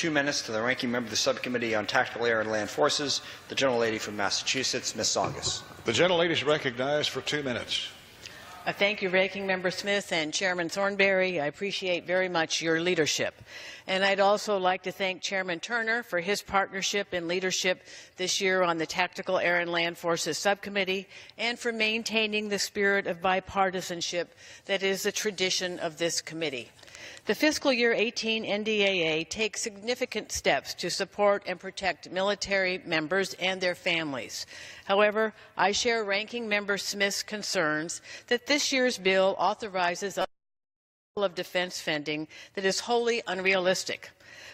2 minutes to the ranking member of the Subcommittee on Tactical Air and Land Forces, the gentlelady from Massachusetts, Ms. Tsongas. The gentlelady is recognized for 2 minutes. Thank you, Ranking Member Smith and Chairman Thornberry. I appreciate very much your leadership. And I'd also like to thank Chairman Turner for his partnership and leadership this year on the Tactical Air and Land Forces Subcommittee and for maintaining the spirit of bipartisanship that is the tradition of this committee. The fiscal year 18 NDAA takes significant steps to support and protect military members and their families. However, I share Ranking Member Smith's concerns that this year's bill authorizes a level of defense spending that is wholly unrealistic.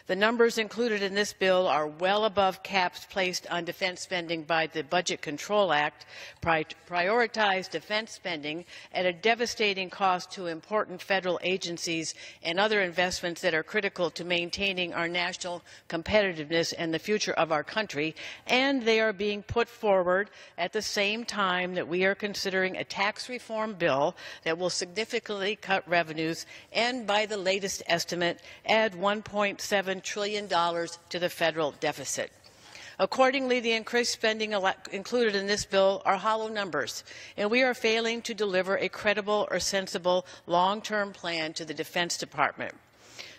The numbers included in this bill are well above caps placed on defense spending by the Budget Control Act, prioritize defense spending at a devastating cost to important federal agencies and other investments that are critical to maintaining our national competitiveness and the future of our country, and they are being put forward at the same time that we are considering a tax reform bill that will significantly cut revenues and, by the latest estimate, add $1.7 trillion to the federal deficit. Accordingly, the increased spending included in this bill are hollow numbers, and we are failing to deliver a credible or sensible long-term plan to the Defense Department.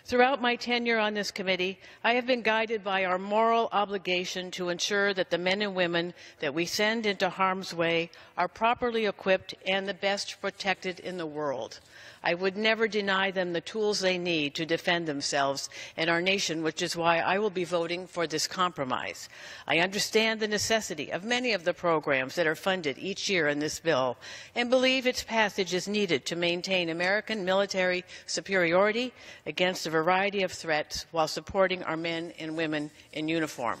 Throughout my tenure on this committee, I have been guided by our moral obligation to ensure that the men and women that we send into harm's way are properly equipped and the best protected in the world. I would never deny them the tools they need to defend themselves and our nation, which is why I will be voting for this compromise. I understand the necessity of many of the programs that are funded each year in this bill and believe its passage is needed to maintain American military superiority against a variety of threats while supporting our men and women in uniform.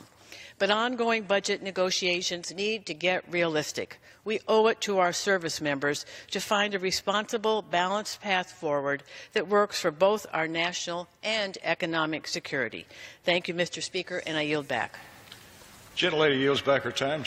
But ongoing budget negotiations need to get realistic. We owe it to our service members to find a responsible, balanced path forward that works for both our national and economic security. Thank you, Mr. Speaker, and I yield back. Gentlelady yields back her time.